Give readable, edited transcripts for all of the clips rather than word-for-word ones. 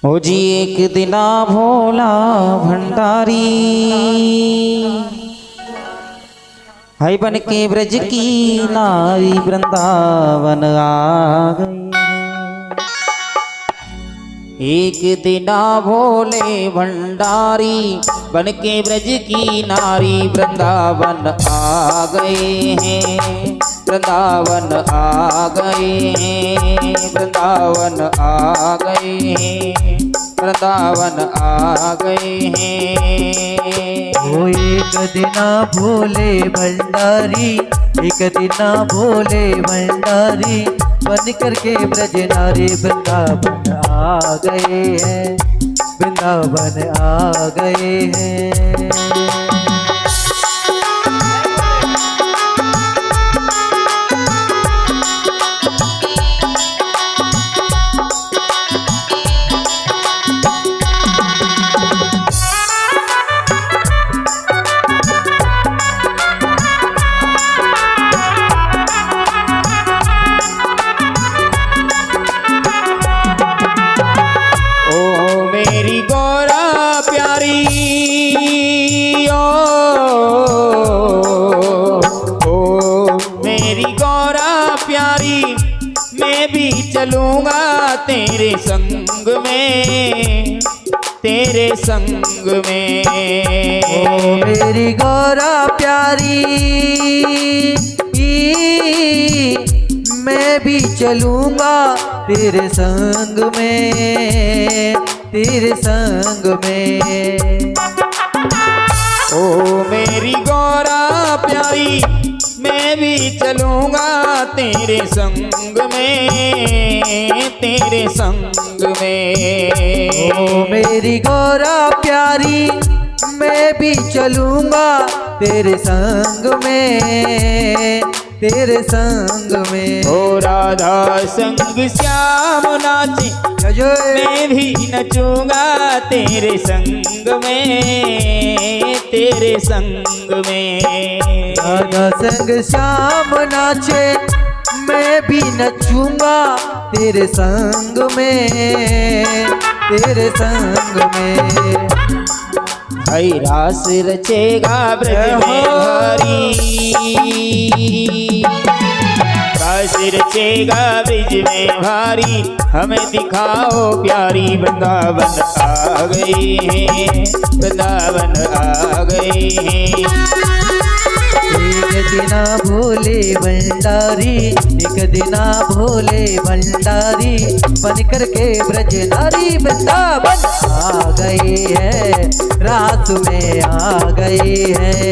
ओ जी एक दिना भोला भंडारी हाय बन के ब्रज की नारी वृंदावन आ गई। एक दिना भोले भंडारी बन के ब्रज की नारी वृंदावन आ गए हैं, वृंदावन आ गए हैं, वृंदावन आ गए हैं, वृंदावन आ गए हैं। ओ एक दिना भोले भंडारी, एक दिना भोले भंडारी बन करके ब्रज नारी वृंदावन आ गए हैं, वृंदावन आ गए हैं। चलूंगा तेरे संग में, तेरे संग में। ओ मेरी गौरा प्यारी, मैं भी चलूंगा तेरे संग में, तेरे संग में। ओ मेरी गौरा प्यारी, मैं भी चलूंगा तेरे संग में, तेरे संग में। ओ मेरी गौरा प्यारी, मैं भी चलूंगा तेरे संग में, तेरे संग में। ओ राधा संग श्याम नाचे, मैं भी नचूंगा तेरे संग में, तेरे संग में। राधा संग श्याम नाचे, मैं भी नचूंगा तेरे संग में, तेरे संग में। भाई रास रचेगा ब्रज में भारी, रास रचेगा ब्रज में भारी, हमें दिखाओ प्यारी वृंदावन आ गए हैं, वृंदावन आ गए हैं। एक दिना भोले भंडारी, एक दिना भोले भंडारी बन करके ब्रज नारी वृंदावन आ गए हैं, रात में आ गए हैं।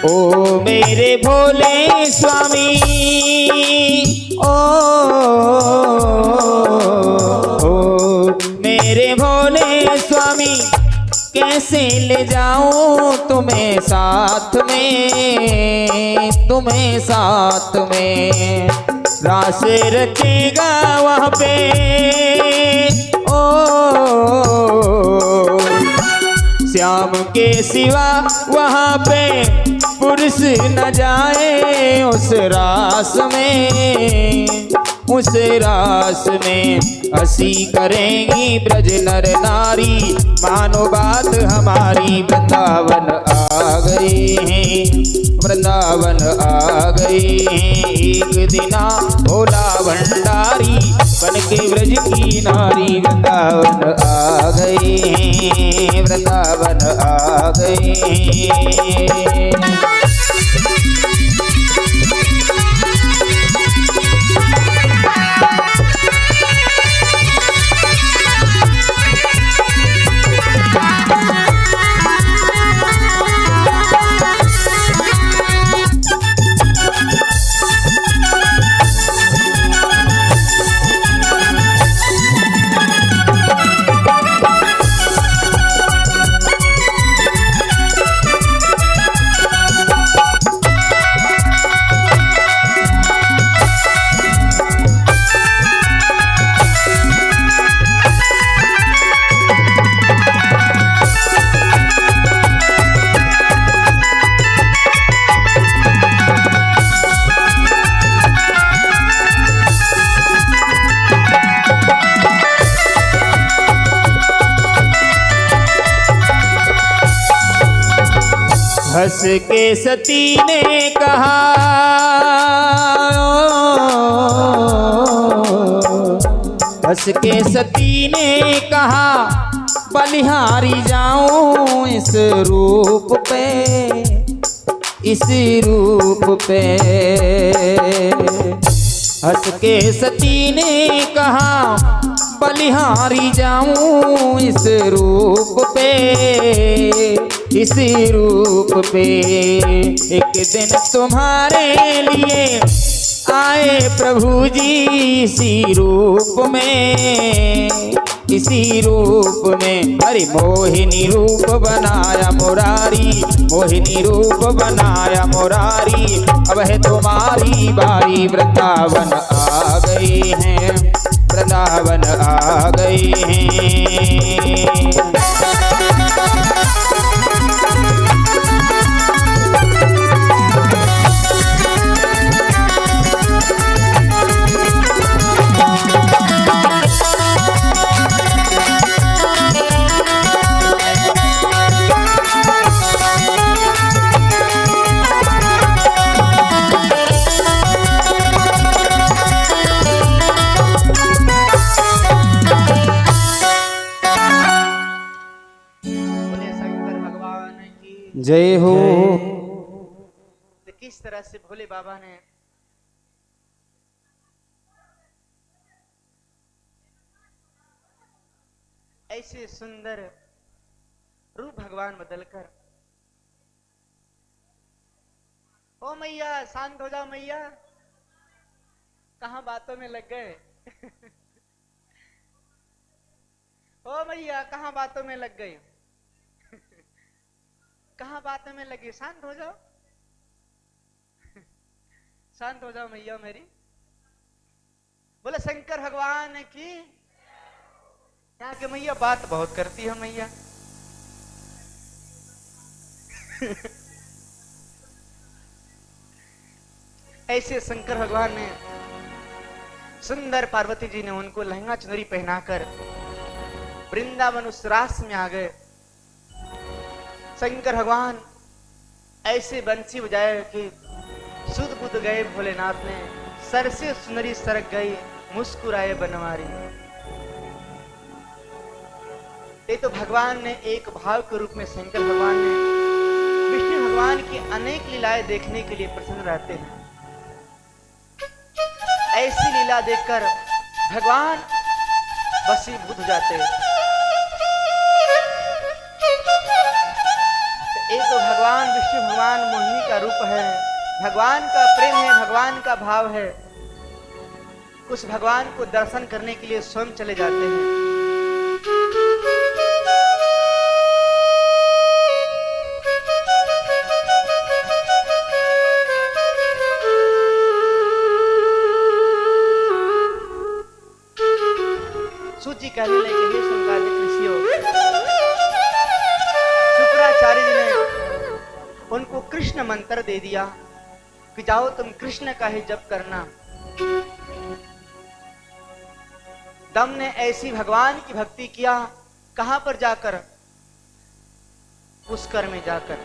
ओ मेरे भोले स्वामी, मेरे भोले स्वामी, कैसे ले जाऊं तुम्हें साथ में, तुम्हें साथ में। रास रचेगा वहाँ पे श्याम के सिवा वहाँ पे पुरुष न जाए उस रास में, उस रास में। हंसी करेंगी ब्रज नर नारी, मानो बात हमारी। वृंदावन आ गए हैं, वृंदावन आ गए हैं। एक दिना भोला भंडारी बन के ब्रज की नारी वृंदावन आ गए हैं, वृंदावन आ गए हैं। हंस के सती ने कहा, हंस के सती ने कहा, बलिहारी जाऊं इस रूप पे, इस रूप पे। हंस के सती ने कहा, बलिहारी जाऊं इस रूप पे, इस रूप पे। एक दिन तुम्हारे लिए आए प्रभु जी इसी रूप में, इसी रूप में। अरे मोहिनी रूप बनाया मुरारी, मोहिनी रूप बनाया मुरारी। अब है तुम्हारी बारी, वृंदावन आ गई हैं, वृंदावन आ गई हैं। जय हो। तो किस तरह से भोले बाबा ने ऐसे सुंदर रूप भगवान बदलकर, ओ मैया शांत हो जाओ मैया, कहां बातों में लग गए। ओ मैया कहां बातों में लग गए, कहां बातों में लगी, शांत हो जाओ। शांत हो जाओ मैया मेरी। बोले शंकर भगवान की। यहाँ के मैया बात बहुत करती है मैया। ऐसे शंकर भगवान ने सुंदर पार्वती जी ने उनको लहंगा चुनरी पहनाकर वृंदावन उस रास में आ गए। शंकर भगवान ऐसे बंसी बजाए कि सुध बुध गए भोलेनाथ ने, सर से सुनरी सरक गई, मुस्कुराए बनवारी। ये तो भगवान ने एक भाव के रूप में शंकर भगवान ने विष्णु भगवान की अनेक लीलाएं देखने के लिए प्रसन्न रहते हैं। ऐसी लीला देखकर भगवान वशीभूत हो जाते हैं। ये तो भगवान विष्णु भगवान मोहिनी का रूप है, भगवान का प्रेम है, भगवान का भाव है। कुछ भगवान को दर्शन करने के लिए स्वयं चले जाते हैं। सूजी कहने लगे, हे संकादिक ऋषियों, शुक्राचार्य जी ने उनको कृष्ण मंत्र दे दिया कि जाओ तुम कृष्ण का ही जप करना। दम ने ऐसी भगवान की भक्ति किया, कहां पर जाकर, पुष्कर में जाकर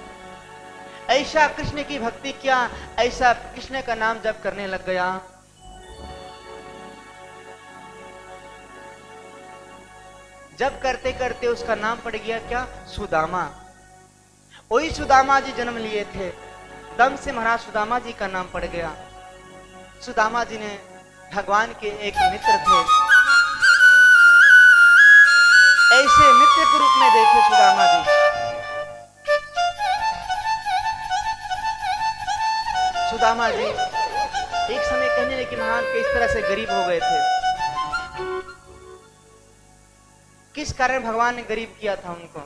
ऐसा कृष्ण की भक्ति किया, ऐसा कृष्ण का नाम जप करने लग गया। जब करते करते उसका नाम पड़ गया क्या, सुदामा। वही सुदामा जी जन्म लिए थे, दम से महाराज सुदामा जी का नाम पड़ गया। सुदामा जी ने भगवान के एक मित्र थे, ऐसे मित्र के रूप में देखे सुदामा जी। सुदामा जी एक समय कहने लगे कि महान किस तरह से गरीब हो गए थे, किस कारण भगवान ने गरीब किया था उनको।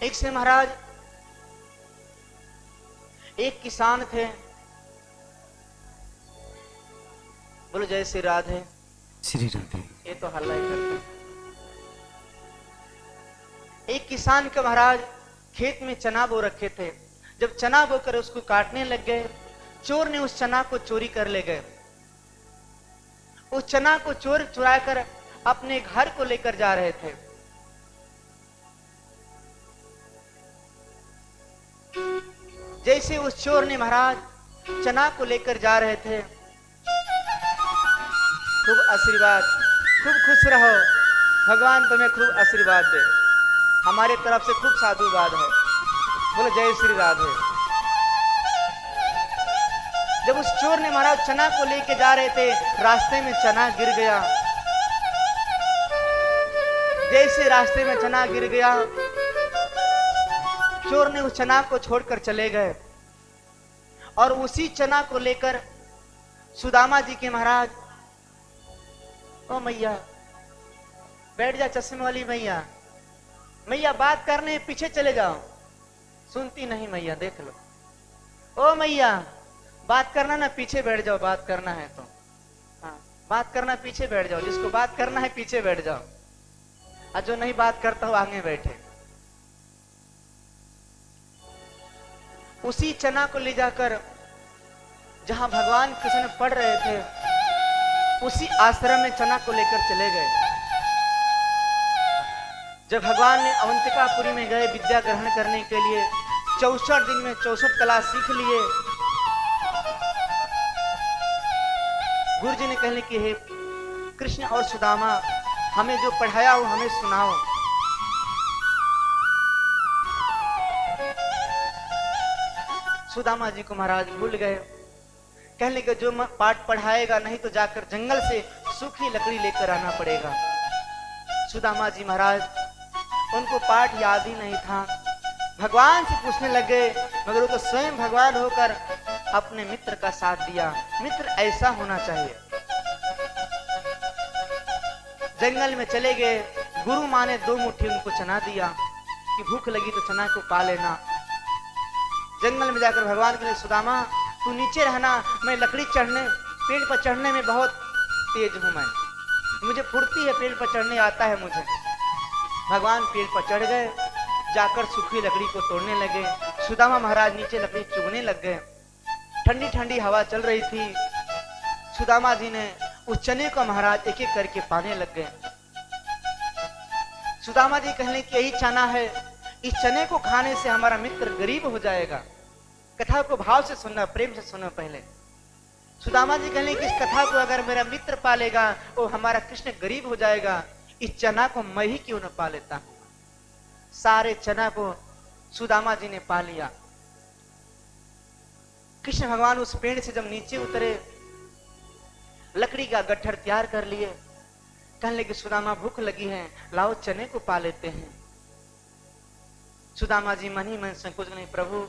एक से महाराज एक किसान थे, बोलो जय श्री राधे। श्री राधे। ये तो हल्ला ही करता। एक किसान के महाराज खेत में चना बो रखे थे। जब चना बोकर उसको काटने लग गए, चोर ने उस चना को चोरी कर ले गए। उस चना को चोर चुरा कर अपने घर को लेकर जा रहे थे। जैसे उस चोर ने महाराज चना को लेकर जा रहे थे, खूब आशीर्वाद, खूब खुश रहो, भगवान तुम्हें खूब आशीर्वाद दे, हमारे तरफ से खूब साधुवाद है, बोलो जय श्री राधे। जब उस चोर ने महाराज चना को लेके जा रहे थे, रास्ते में चना गिर गया। जैसे रास्ते में चना गिर गया, चोर ने उस चना को छोड़कर चले गए और उसी चना को लेकर सुदामा जी के महाराज, ओ मैया बैठ जा, चश्मे वाली मैया, मैया बात करने पीछे चले जाओ, सुनती नहीं मैया, देख लो। ओ मैया बात करना ना, पीछे बैठ जाओ, बात करना है तो, हाँ बात करना पीछे बैठ जाओ, जिसको बात करना है पीछे बैठ जाओ, और जो नहीं बात करता हो आगे बैठे। उसी चना को ले जाकर जहां भगवान कृष्ण पढ़ रहे थे, उसी आश्रम में चना को लेकर चले गए। जब भगवान ने अवंतिकापुरी में गए विद्या ग्रहण करने के लिए, 64 दिन में 64 कला सीख लिए। गुरु जी ने कहने की, हे कृष्ण और सुदामा, हमें जो पढ़ाया हो हमें सुनाओ। सुदामा जी को महाराज भूल गए, कहने के जो पाठ पढ़ाएगा, नहीं तो जाकर जंगल से सूखी लकड़ी लेकर आना पड़ेगा। सुदामा जी महाराज, उनको पाठ याद ही नहीं था, भगवान से पूछने लगे, मगर वो तो स्वयं भगवान होकर अपने मित्र का साथ दिया। मित्र ऐसा होना चाहिए। जंगल में चले गए, गुरु माँ ने 2 मुट्ठी उनको चना दिया कि भूख लगी तो चना को पा लेना। जंगल में जाकर भगवान के लिए, सुदामा तू नीचे रहना, मैं लकड़ी चढ़ने, पेड़ पर चढ़ने में बहुत तेज हूं, मैं मुझे फुर्ती है, पेड़ पर चढ़ने आता है मुझे। भगवान पेड़ पर चढ़ गए, जाकर सूखी लकड़ी को तोड़ने लगे। सुदामा महाराज नीचे लकड़ी चुगने लग गए। ठंडी ठंडी हवा चल रही थी। सुदामा जी ने उस चने को महाराज एक एक करके पाने लग गए। सुदामा जी कहने की, यही चना है, इस चने को खाने से हमारा मित्र गरीब हो जाएगा। कथा को भाव से सुनना, प्रेम से सुनो पहले। सुदामा जी कहने की, इस कथा को अगर मेरा मित्र पालेगा वो हमारा कृष्ण गरीब हो जाएगा, इस चना को मैं ही क्यों न पा लेता हूं। सारे चना को सुदामा जी ने पा लिया। कृष्ण भगवान उस पेड़ से जब नीचे उतरे, लकड़ी का गट्ठर तैयार कर लिए। कहने लगे, सुदामा भूख लगी है, लाओ चने को पा लेते हैं। सुदामा जी मन ही मन संकोच नहीं, प्रभु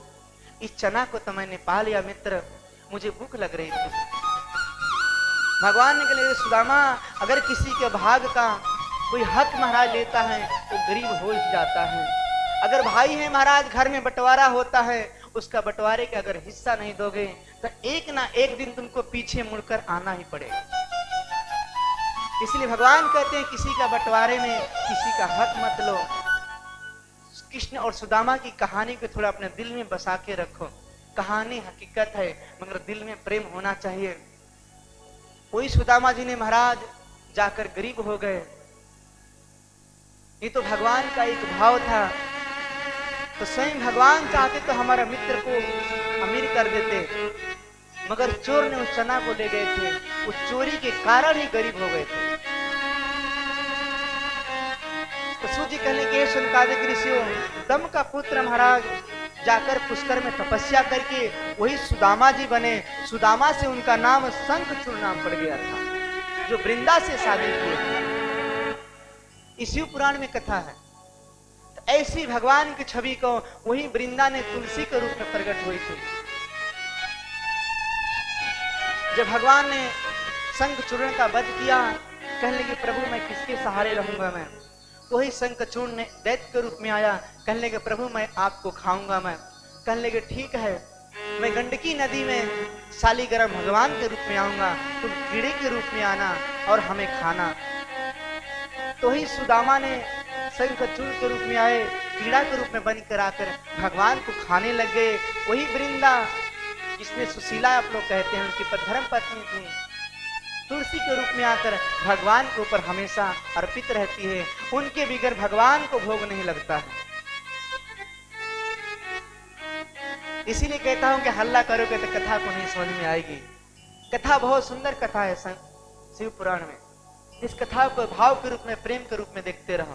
इस चना को तो मैंने पा लिया मित्र, मुझे भूख लग रही थी। भगवान ने कहा, सुदामा अगर किसी के भाग का कोई हक महाराज लेता है तो गरीब हो ही जाता है। अगर भाई है महाराज, घर में बंटवारा होता है, उसका बंटवारे का अगर हिस्सा नहीं दोगे तो एक ना एक दिन तुमको पीछे मुड़कर आना ही पड़ेगा। इसलिए भगवान कहते हैं, किसी का बंटवारे में किसी का हक मत लो। कृष्ण और सुदामा की कहानी को थोड़ा अपने दिल में बसा के रखो। कहानी हकीकत है, मगर दिल में प्रेम होना चाहिए। वही सुदामा जी ने महाराज जाकर गरीब हो गए। ये तो भगवान का एक भाव था। तो स्वयं भगवान चाहते तो हमारा मित्र को अमीर कर देते, मगर चोर ने उस चना को ले गए थे, उस चोरी के कारण ही गरीब हो गए थे। तो सूजी कहने के, शनकादिक ऋषियों, दम का पुत्र महाराज जाकर पुष्कर में तपस्या करके वही सुदामा जी बने। सुदामा से उनका नाम शंखचूड़ नाम पड़ गया था, जो वृंदा से शादी किए थे। इसी पुराण में कथा है। तो ऐसी भगवान की छवि को वही वृंदा ने तुलसी के रूप में प्रकट हुई थी। जब भगवान ने शंखचूर्ण का वध किया, कहने लगे, प्रभु मैं किसके सहारे रहूंगा मैं। तो वही शंखचूर्ण ने दैत्य के रूप में आया। कहने लगे, प्रभु मैं आपको खाऊंगा मैं। कहने लगे, ठीक है, मैं गंडकी नदी में शालीग्राम भगवान के रूप में आऊंगा, तुम कीड़े के रूप में आना और हमें खाना। तो ही सुदामा ने शंखचूर्ण के रूप में आए, कीड़ा के रूप में बनकर आकर भगवान को खाने लग गए। वही वृंदा जिसमें सुशीला आप लोग कहते हैं, उनकी धर्म पत्नी थी, तुलसी के रूप में आकर भगवान के ऊपर हमेशा अर्पित रहती है। उनके बिगर भगवान को भोग नहीं लगता है। इसीलिए कहता हूं कि हल्ला करोगे तो कथा को नहीं समझ में आएगी। कथा बहुत सुंदर कथा है शिव पुराण में। इस कथा को भाव के रूप में, प्रेम के रूप में देखते रहो।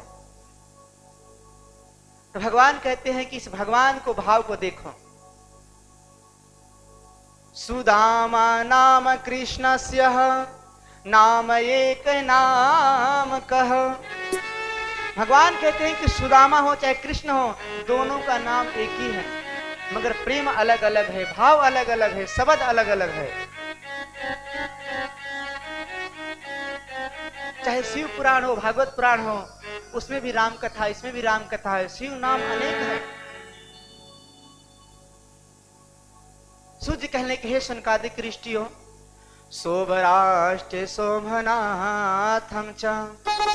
तो भगवान कहते हैं कि इस भगवान को, भाव को देखो। सुदामा नाम कृष्णस्य नाम एक नाम कह। भगवान कहते हैं कि सुदामा हो चाहे कृष्ण हो, दोनों का नाम एक ही है, मगर प्रेम अलग अलग है, भाव अलग अलग है, शब्द अलग अलग है। चाहे शिव पुराण हो, भागवत पुराण हो, उसमें भी राम कथा, इसमें भी राम कथा है। शिव नाम अनेक है। सूर्य कहने के हे शनकादिक ऋषियों, शोभराष्ट्र शोभनाथम च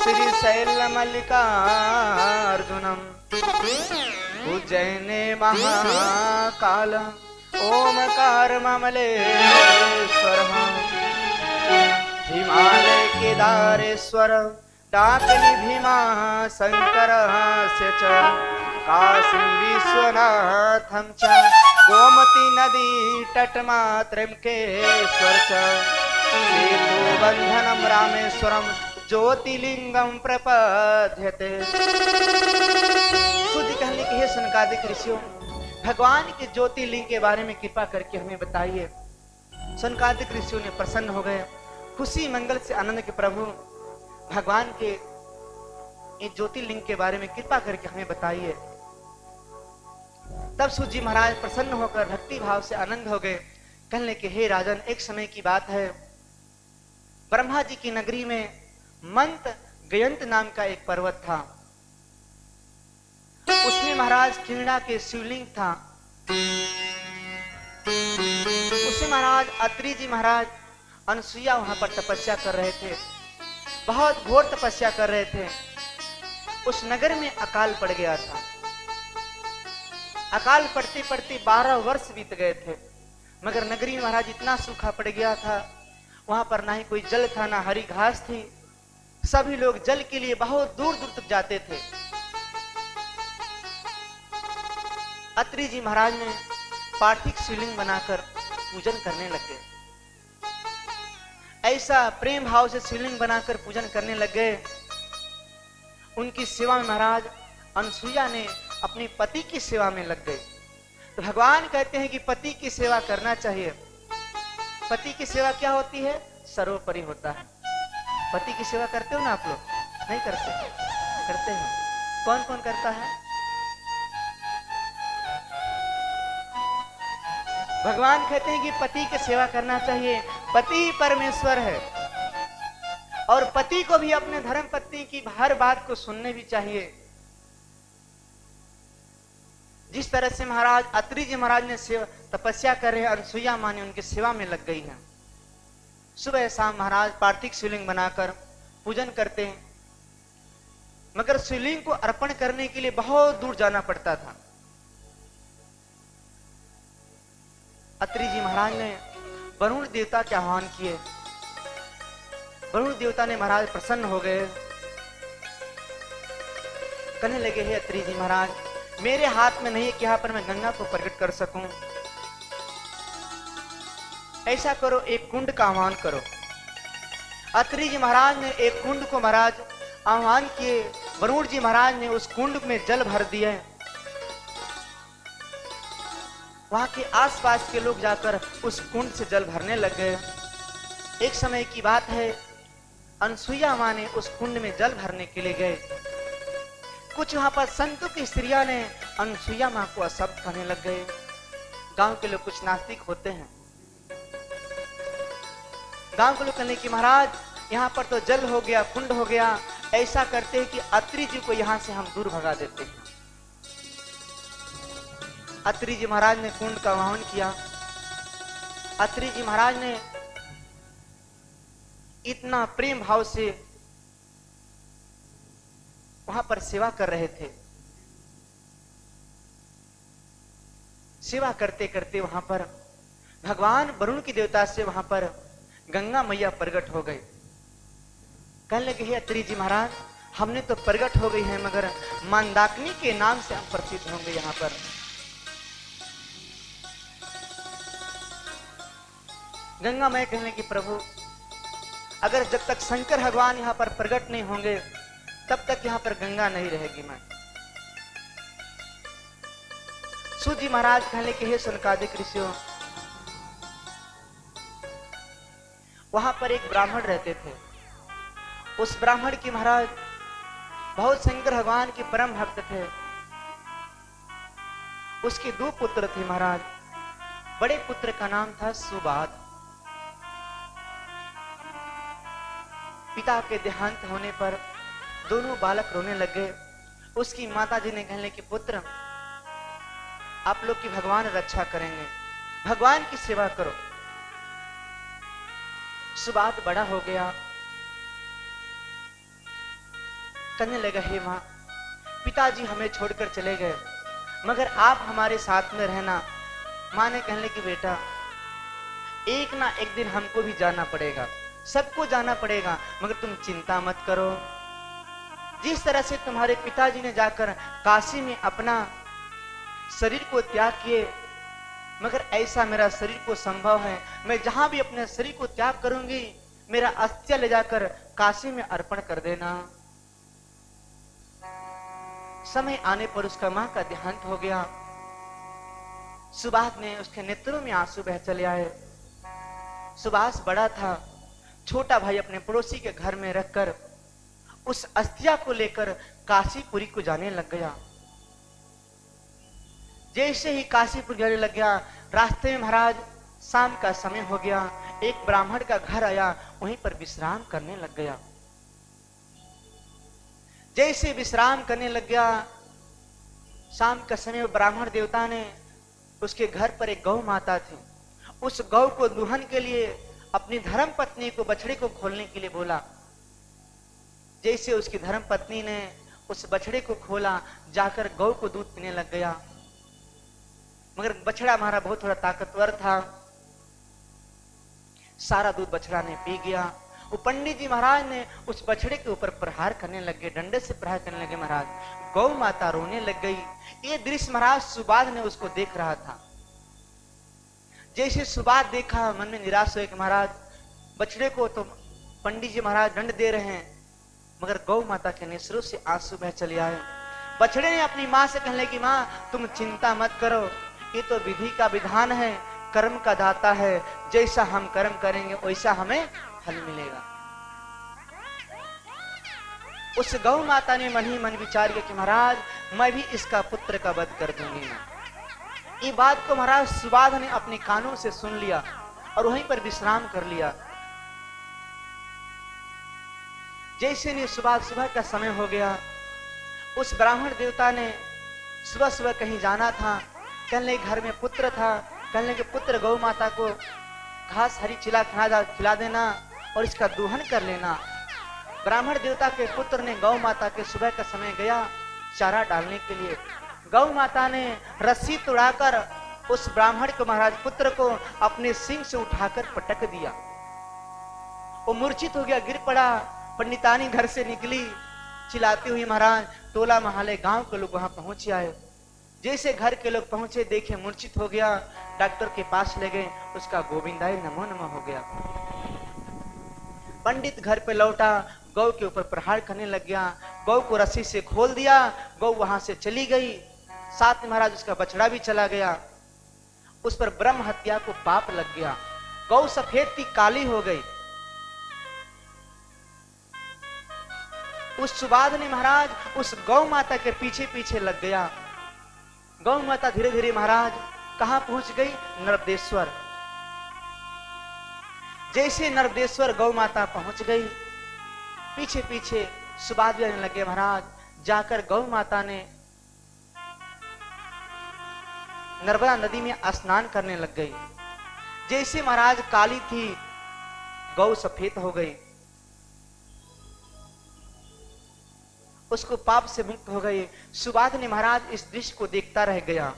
श्रीशैल मल्लिकार्जुनम उज्जैने महाकाल ओमकार ममलेश्वर हिमालय केदारेश्वर डाकनी भीमा शंकर से च काशी विश्वनाथम च गोमती नदी तटमात्रकेश्वर च सेतु बंधनम रामेश्वरम ज्योतिलिंगम प्रपद्यते। सूर्य कहने के हे शनकादिक ऋषियों, भगवान के ज्योतिर्लिंग के बारे में कृपा करके हमें बताइए। शनकादिक ऋषियों ने प्रसन्न हो गए, खुशी मंगल से आनंद के प्रभु भगवान के इस ज्योतिर्लिंग के बारे में कृपा करके हमें बताइए। तब सूर्य जी महाराज प्रसन्न होकर भक्ति भाव से आनंद हो गए। कहने के हे राजन, एक समय की बात है, ब्रह्मा जी की नगरी में मंत गयंत नाम का एक पर्वत था। उसमें महाराज किरणा के शिवलिंग था। उसमें महाराज अत्रि जी महाराज अनसुईया वहां पर तपस्या कर रहे थे, बहुत घोर तपस्या कर रहे थे। उस नगर में अकाल पड़ गया था। अकाल पड़ते पड़ते 12 वर्ष बीत गए थे, मगर नगरी में महाराज इतना सूखा पड़ गया था, वहां पर ना ही कोई जल था, ना हरी घास थी। सभी लोग जल के लिए बहुत दूर दूर तक जाते थे। अत्रि जी महाराज ने पार्थिव शिवलिंग बनाकर पूजन करने लगे। ऐसा प्रेम भाव से शिवलिंग बनाकर पूजन करने लग गए। उनकी सेवा में महाराज अनसुईया ने अपने पति की सेवा में लग गए। तो भगवान कहते हैं कि पति की सेवा करना चाहिए। पति की सेवा क्या होती है? सर्वोपरि होता है। पति की सेवा करते हो ना आप लोग? नहीं करते? करते हो। कौन कौन करता है? भगवान कहते हैं कि पति की सेवा करना चाहिए। पति परमेश्वर है और पति को भी अपने धर्म पत्नी की हर बात को सुनने भी चाहिए। जिस तरह से महाराज अत्रि जी महाराज ने तपस्या कर रहे हैं, अनसुईया मां ने उनकी सेवा में लग गई है। सुबह शाम महाराज पार्थिव शिवलिंग बनाकर पूजन करते हैं, मगर शिवलिंग को अर्पण करने के लिए बहुत दूर जाना पड़ता था। अत्रि जी महाराज ने वरुण देवता के आह्वान किए। वरुण देवता ने महाराज प्रसन्न हो गए। कहने लगे, हे अत्रि जी महाराज, मेरे हाथ में नहीं है कि यहां पर मैं गंगा को प्रकट कर सकूं। ऐसा करो, एक कुंड का आह्वान करो। अत्रि जी महाराज ने एक कुंड को महाराज आह्वान किए। वरुण जी महाराज ने उस कुंड में जल भर दिए। वहां के आसपास के लोग जाकर उस कुंड से जल भरने लग गए। एक समय की बात है, अनसुईया मां ने उस कुंड में जल भरने के लिए गए। कुछ वहां पर संतों की स्त्रियां ने अनसुईया मां को अशब्द कहने लग गए। गांव के लोग कुछ नास्तिक होते हैं। गांव के लोग कहने की महाराज, यहाँ पर तो जल हो गया, कुंड हो गया। ऐसा करते हैं कि अत्रि जी को यहाँ से हम दूर भगा देते हैं। अत्रि जी महाराज ने कुंड का आह्वान किया। अत्रि जी महाराज ने इतना प्रेम भाव से वहां पर सेवा कर रहे थे। सेवा करते करते वहां पर भगवान वरुण की देवता से वहां पर गंगा मैया प्रकट हो गई। कहने लगे, हे अत्रि जी महाराज, हमने तो प्रकट हो गई है, मगर मंदाकिनी के नाम से हम प्रसिद्ध होंगे। यहाँ पर गंगा मैं कहने की प्रभु अगर जब तक शंकर भगवान यहाँ पर प्रकट नहीं होंगे तब तक यहाँ पर गंगा नहीं रहेगी। मैं सूत जी महाराज कहने के हे सनकादिक ऋषियों, वहां पर एक ब्राह्मण रहते थे। उस ब्राह्मण की महाराज बहुत शंकर भगवान के परम भक्त थे। उसके 2 पुत्र थे महाराज। बड़े पुत्र का नाम था सुबाद। पिता के देहांत होने पर दोनों बालक रोने लगे। उसकी माता जी ने कहने कि पुत्र आप लोग की भगवान रक्षा करेंगे, भगवान की सेवा करो। सुबाद बड़ा हो गया, कहने लगा हे मां, पिताजी हमें छोड़कर चले गए मगर आप हमारे साथ में रहना। मां ने कहने की बेटा एक ना एक दिन हमको भी जाना पड़ेगा, सबको जाना पड़ेगा, मगर तुम चिंता मत करो। जिस तरह से तुम्हारे पिताजी ने जाकर काशी में अपना शरीर को त्याग किए, मगर ऐसा मेरा शरीर को संभव है। मैं जहां भी अपने शरीर को त्याग करूंगी मेरा अस्थियां ले जाकर काशी में अर्पण कर देना। समय आने पर उसका मां का देहांत हो गया। सुभाष ने उसके नेत्रों में आंसू बह चले आए। सुभाष बड़ा था, छोटा भाई अपने पड़ोसी के घर में रखकर उस अस्थिया को लेकर काशीपुरी को जाने लग गया। जैसे ही काशीपुर जाने लग गया, रास्ते में महाराज शाम का समय हो गया। एक ब्राह्मण का घर आया, वहीं पर विश्राम करने लग गया। जैसे विश्राम करने लग गया, शाम का समय ब्राह्मण देवता ने उसके घर पर एक गौ माता थी, उस गौ को दुहन के लिए अपनी धर्म पत्नी को बछड़े को खोलने के लिए बोला। जैसे उसकी धर्म पत्नी ने उस बछड़े को खोला, जाकर गौ को दूध पीने लग गया। मगर बछड़ा हमारा बहुत थोड़ा ताकतवर था, सारा दूध बछड़ा ने पी गया। वो पंडित जी महाराज ने उस बछड़े के ऊपर प्रहार करने लगे, डंडे से प्रहार करने लगे। महाराज गौ माता रोने लग गई। ये दृश्य महाराज सुबाद ने उसको देख रहा था। जैसे सुबाद देखा, मन में निराश हुए कि महाराज बछड़े को तो पंडित जी महाराज दंड दे रहे हैं, मगर गौ माता के नेत्रों से आंसू बह चले आए। बछड़े ने अपनी मां से कहने की मां तुम चिंता मत करो, ये तो विधि का विधान है, कर्म का दाता है, जैसा हम कर्म करेंगे वैसा हमें फल मिलेगा। उस गौ माता ने मन ही मन विचार किया कि महाराज मैं भी इसका पुत्र का वध कर दूंगी। ये बात को महाराज सुबाद ने अपने कानों से सुन लिया और वहीं पर विश्राम कर लिया। जैसे ने सुबह का समय हो गया, उस ब्राह्मण देवता ने सुबह सुबह कहीं जाना था। कहने घर में पुत्र था, कहने के पुत्र गौ माता को घास हरी चिला खिला देना और इसका दूहन कर लेना। ब्राह्मण देवता के पुत्र ने गौ माता के सुबह का समय गया चारा डालने के लिए। गौ माता ने रस्सी तोड़ाकर उस ब्राह्मण को महाराज पुत्र को अपने सिंह से उठाकर पटक दिया। वो मूर्छित हो गया, गिर पड़ा। पंडितानी घर से निकली चिल्लाती हुई, महाराज टोला महले गांव के लोग वहां पहुंच आए। जैसे घर के लोग पहुंचे, देखे मूर्छित हो गया, डॉक्टर के पास ले गए, उसका गोविंदाई नमो नमो हो गया। पंडित घर पे लौटा, गौ के ऊपर प्रहार करने लग गया। गौ को रस्सी से खोल दिया, गौ वहां से चली गई। साथ में महाराज उसका बछड़ा भी चला गया। उस पर ब्रह्म हत्या को पाप लग गया। गौ सफेद थी, काली हो गई। उस सुबाद ने महाराज उस गौ माता के पीछे पीछे लग गया। गौ माता धीरे धीरे महाराज कहां पहुंच गई? नर्मदेश्वर। जैसे नर्मदेश्वर गौ माता पहुंच गई, पीछे पीछे सुबाद भी आने लगे। महाराज जाकर गौ माता ने नर्मदा नदी में स्नान करने लग गई। जैसे महाराज काली थी, गौ सफेद हो गई, उसको पाप से मुक्त हो गई। सुबाद ने महाराज इस दृश्य को देखता रह गया।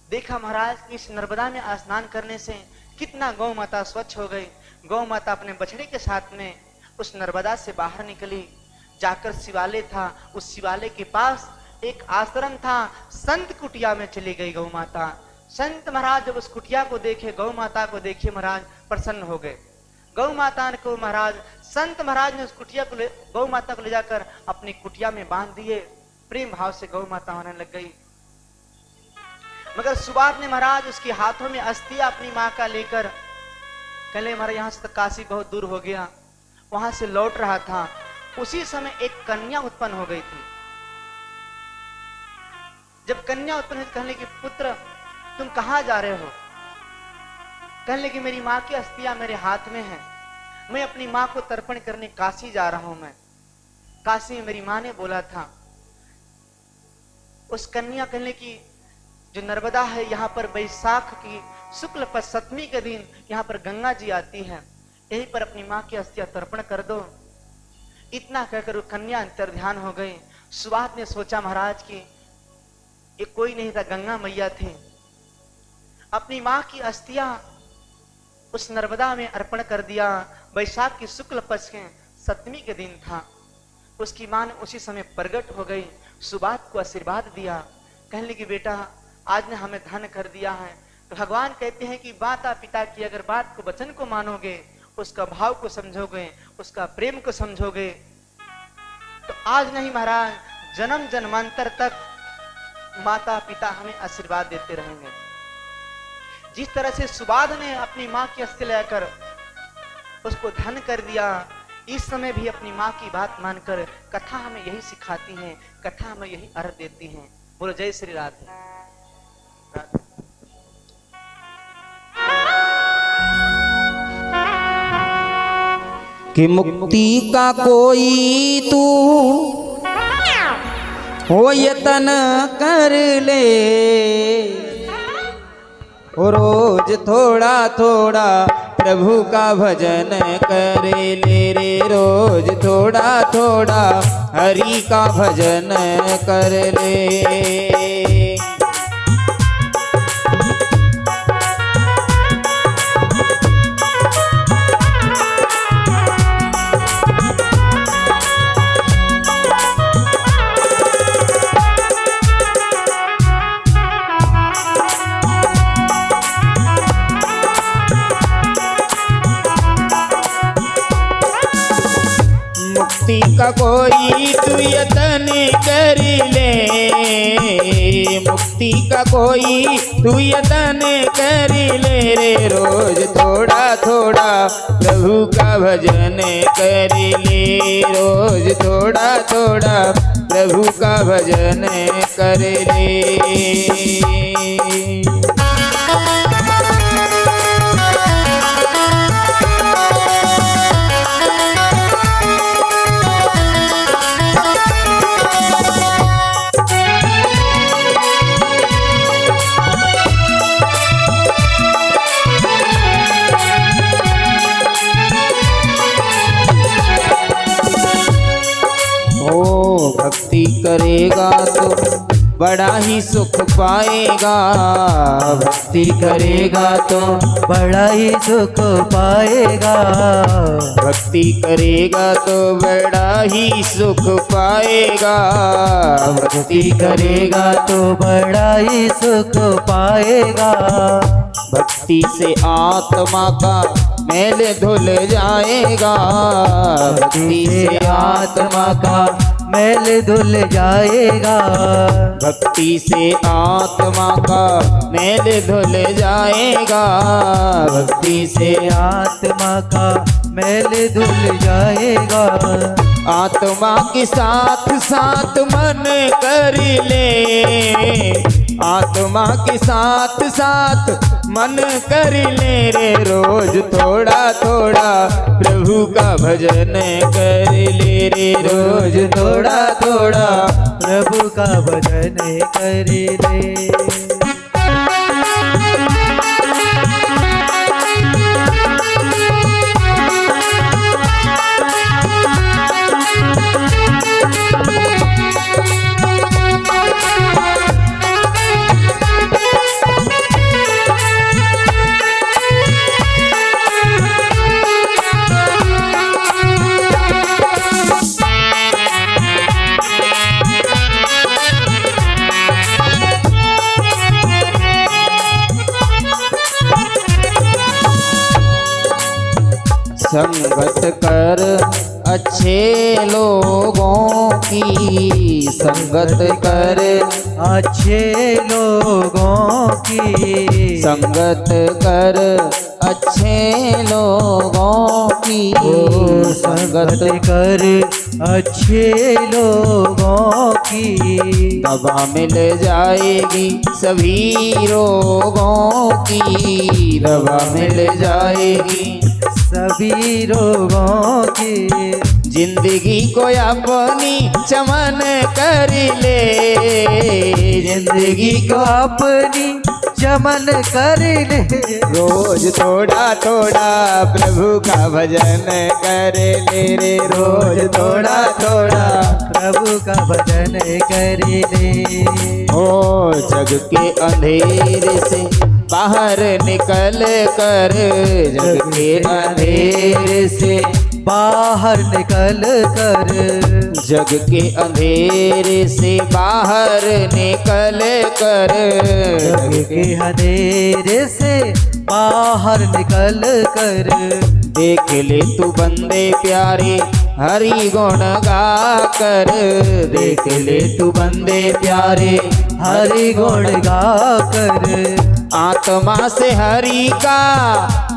देखा महाराज कि इस नर्मदा में स्नान करने से कितना गौ माता स्वच्छ हो गई। गौ माता अपने बछड़े के साथ में उस नर्मदा से बाहर निकली, जाकर शिवालय था, उस शिवालय के पास एक आश्रम था, संत कुटिया में चली गई गौ माता। संत महाराज जब उस कुटिया को देखे, गौ माता को देखे, महाराज प्रसन्न हो गए। गौ माता को महाराज, संत महाराज ने उस कुटिया को गौ माता को ले जाकर अपनी कुटिया में बांध दिए। प्रेम भाव से गौ माता होने लग गई। मगर सुबाद ने महाराज उसके हाथों में अस्थियां अपनी माँ का लेकर, कहले महाराज यहाँ से तो काशी बहुत दूर हो गया, वहां से लौट रहा था, उसी समय एक कन्या उत्पन्न हो गई थी। जब कन्या उत्पन्न हुई, कहने की पुत्र तुम कहां जा रहे हो? कहने कि मेरी माँ की अस्थियां मेरे हाथ में है, मैं अपनी माँ को तर्पण करने काशी जा रहा हूं। मैं काशी में मेरी माँ ने बोला था। उस कन्या कहने की जो नर्मदा है, यहाँ पर बैसाख की शुक्ल पक्ष सप्तमी के दिन यहाँ पर गंगा जी आती है, यहीं पर अपनी माँ की अस्थियां तर्पण कर दो। इतना कहकर वो कन्या अंतर्ध्यान हो गई। सुबाद ने सोचा महाराज की ये कोई नहीं था, गंगा मैया थी। अपनी माँ की अस्थियां उस नर्मदा में अर्पण कर दिया। बैसाख की शुक्ल पक्ष के सप्तमी के दिन था। उसकी माँ ने उसी समय प्रकट हो गई, सुबाद को आशीर्वाद दिया। कहने लगी बेटा आज ने हमें धन कर दिया है। तो भगवान कहते हैं कि माता पिता की अगर बात को, वचन को मानोगे, उसका भाव को समझोगे, उसका प्रेम को समझोगे, तो आज नहीं महाराज जन्म जन्मांतर तक माता पिता हमें आशीर्वाद देते रहेंगे। जिस तरह से सुबाद ने अपनी माँ की अस्थि लेकर उसको धन कर दिया, इस समय भी अपनी माँ की बात मानकर कथा हमें यही सिखाती है, कथा हमें यही अर्थ देती है। बोलो जय श्री राधे। कि मुक्ति का कोई तू हो यतन कर ले, रोज थोड़ा थोड़ा प्रभु का भजन कर ले रे, रोज थोड़ा थोड़ा हरि का भजन कर ले। मुक्ति का कोई तू यतन कर ले, मुक्ति का कोई तू यतन कर ले रे, रोज थोड़ा थोड़ा प्रभु का भजन कर ले, रोज थोड़ा थोड़ा प्रभु का भजन कर ले। भक्ति करेगा तो बड़ा ही सुख पाएगा, भक्ति करेगा तो बड़ा ही सुख पाएगा, भक्ति करेगा तो बड़ा ही सुख पाएगा, भक्ति करेगा तो बड़ा ही सुख पाएगा। भक्ति से आत्मा का मैल धुल जाएगा, भक्ति से आत्मा का मैल धुल जाएगा, भक्ति से आत्मा का मैल धुल जाएगा, भक्ति से आत्मा का मैल धुल जाएगा। आत्मा के साथ साथ मन कर ले, आत्मा के साथ साथ मन कर ले रे, रोज थोड़ा थोड़ा प्रभु का भजन कर ले रे, रोज थोड़ा थोड़ा प्रभु का भजन कर ले। संगत कर अच्छे लोगों की, संगत कर अच्छे लोगों की, संगत कर अच्छे लोगों की, ओ संगत कर अच्छे लोगों की, दवा मिल जाएगी सभी रोगों की, दवा मिल जाएगी सभी रोगों की। जिंदगी को अपनी चमन कर ले, जिंदगी को अपनी चमन कर ले, रोज थोड़ा थोड़ा प्रभु का भजन कर ले रे, रोज थोड़ा थोड़ा प्रभु का भजन कर ले। ओ जग के अंधेरे से बाहर निकल कर, जग के अंधेरे से बाहर निकल कर, जग के अंधेरे से बाहर निकल कर, जग के अंधेरे से बाहर निकल कर, देख ले तू बंदे प्यारे हरि गुण गा कर, देख ले तू बंदे प्यारे हरि गुण गा कर, आत्मा से हरि का,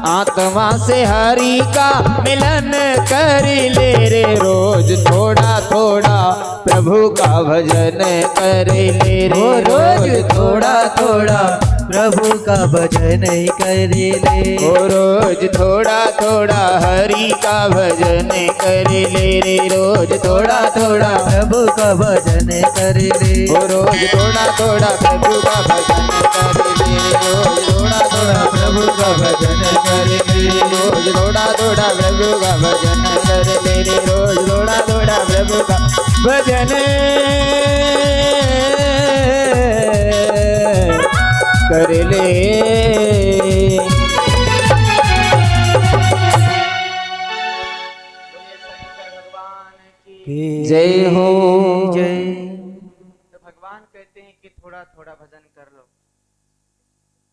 आत्मा से हरि का मिलन कर ले रे, रोज थोड़ा थोड़ा प्रभु का भजन कर ले रे, रोज थोड़ा थोड़ा प्रभु का भजन कर ले, ओ रोज थोड़ा थोड़ा हरि का भजन कर ले रे, रोज थोड़ा थोड़ा प्रभु का भजन कर ले, ओ रोज थोड़ा थोड़ा प्रभु का भजन कर ले, रोज थोड़ा थोड़ा प्रभु का भजन कर ले, रोज थोड़ा थोड़ा प्रभु का भजन कर ले रे, रोज थोड़ा थोड़ा प्रभु का भजन कर ले। जय हो जय। तो भगवान कहते हैं कि थोड़ा थोड़ा भजन कर लो।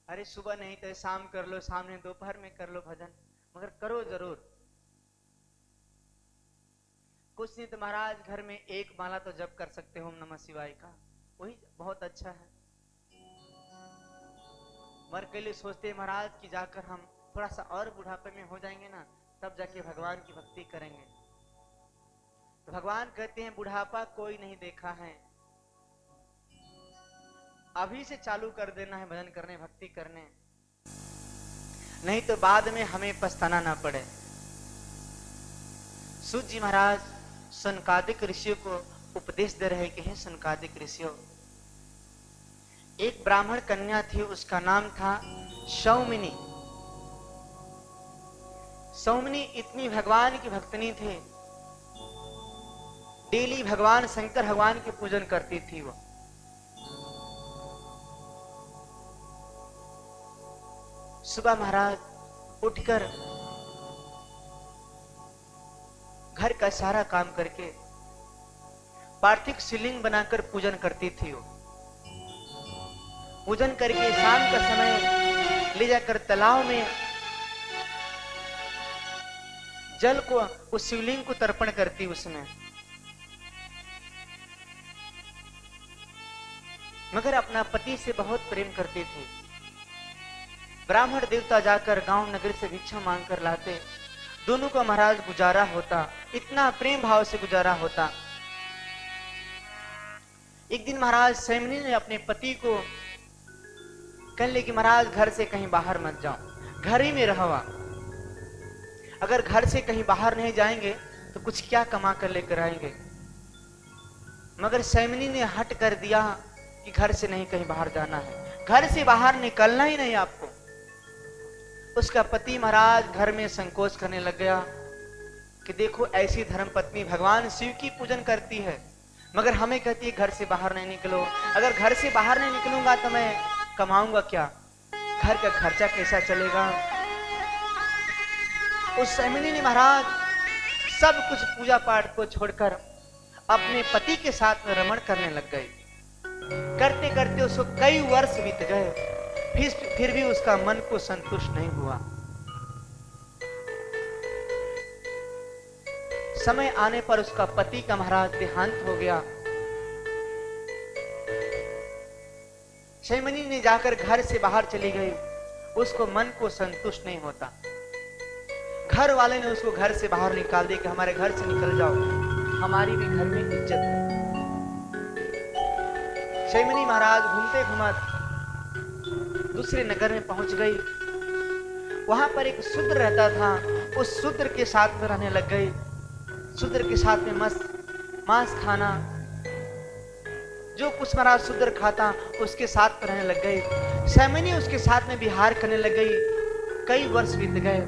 अरे सुबह नहीं तो शाम कर लो, शाम नहीं दोपहर में कर लो भजन, मगर करो जरूर। कुछ नहीं तो महाराज घर में एक माला तो जप कर सकते हो ओम नमः शिवाय का, वही बहुत अच्छा है। मर के लिए सोचते हैं महाराज कि जाकर हम थोड़ा सा और बुढ़ापे में हो जाएंगे ना, तब जाके भगवान की भक्ति करेंगे। तो भगवान कहते हैं बुढ़ापा कोई नहीं देखा है, अभी से चालू कर देना है भजन करने, भक्ति करने, नहीं तो बाद में हमें पछताना ना पड़े। सूत जी महाराज सनकादिक ऋषियों को उपदेश दे रहे कि हे सनकादिक ऋषियों, एक ब्राह्मण कन्या थी, उसका नाम था सौमिनी। सौमिनी इतनी भगवान की भक्तनी थी, डेली भगवान शंकर भगवान के पूजन करती थी। वो सुबह महाराज उठकर घर का सारा काम करके पार्थिव शिवलिंग बनाकर पूजन करती थी। वो पूजन करके शाम का समय ले जाकर तालाब में जल को, उस शिवलिंग को तर्पण करती उसमें। मगर अपना पति से बहुत प्रेम करती थी। ब्राह्मण देवता जाकर गांव नगर से भिक्षा मांग कर लाते, दोनों का महाराज गुजारा होता, इतना प्रेम भाव से गुजारा होता। एक दिन महाराज सैमनी ने अपने पति को कह ले कि महाराज घर से कहीं बाहर मत जाओ, घर ही में रहो। अगर घर से कहीं बाहर नहीं जाएंगे तो कुछ क्या कमा कर लेकर आएंगे। मगर सैमनी ने हट कर दिया कि घर से नहीं कहीं बाहर जाना है, घर से बाहर निकलना ही नहीं आपको। उसका पति महाराज घर में संकोच करने लग गया कि देखो ऐसी धर्म पत्नी भगवान शिव की पूजन करती है, मगर हमें कहती है घर से बाहर नहीं निकलो। अगर घर से बाहर नहीं निकलूंगा तो मैं कमाऊंगा क्या, घर का खर्चा कैसा चलेगा। उस सैमनी ने महाराज सब कुछ पूजा पाठ को छोड़कर अपने पति के साथ में रमण करने लग गई। करते करते उसको कई वर्ष बीत गए, फिर भी उसका मन को संतुष्ट नहीं हुआ। समय आने पर उसका पति का महाराज देहांत हो गया। शैमनी ने जाकर घर से बाहर चली गई। उसको मन को संतुष्ट नहीं होता। घर वाले ने उसको घर से बाहर निकाल दिया कि हमारे घर से निकल जाओ, हमारी भी घर में इज्जत है। शैमनी महाराज घूमते घूमते दूसरे नगर में पहुंच गई। वहां पर एक शूद्र रहता था। उस शूद्र के साथ में रहने लग गई। शूद्र के साथ में मस्त मांस खाना, जो कुछ महाराज शूद्र खाता उसके साथ में रहने लग गई। शैमनी उसके साथ में विहार करने लग गई। कई वर्ष बीत गए।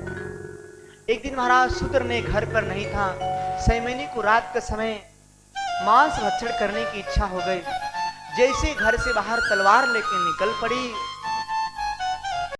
एक दिन महाराज शूद्र ने घर पर नहीं था। शैमनी को रात के समय मांस भक्षण करने की इच्छा हो गई। जैसे घर से बाहर तलवार लेकर निकल पड़ी,